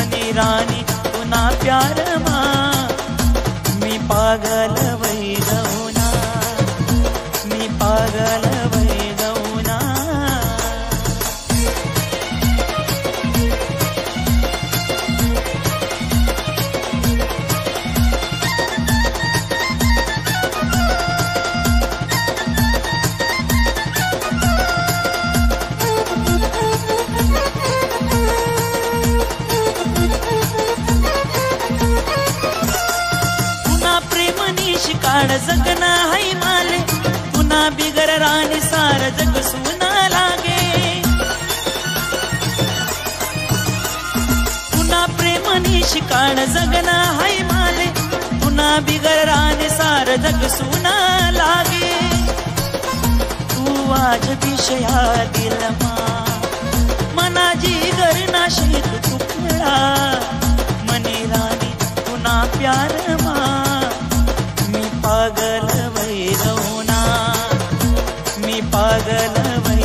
मनी रानी तुना प्यार मा मी पागल वै गौना, मी पागल वै गौना। शिकाड जगना है माले पुन्हा बिगर राणी सार जग सुना लागे, पुन्हा प्रेमनी शिकाड जगना है माले पुन्हा बिगर राणी सार जग सुना लागे। तू आज विषया दिल मा मना जीगर नाशिक तुकडा, मनी राणी पुन्हा प्यार मा पागल वै गौना, मी पागल वै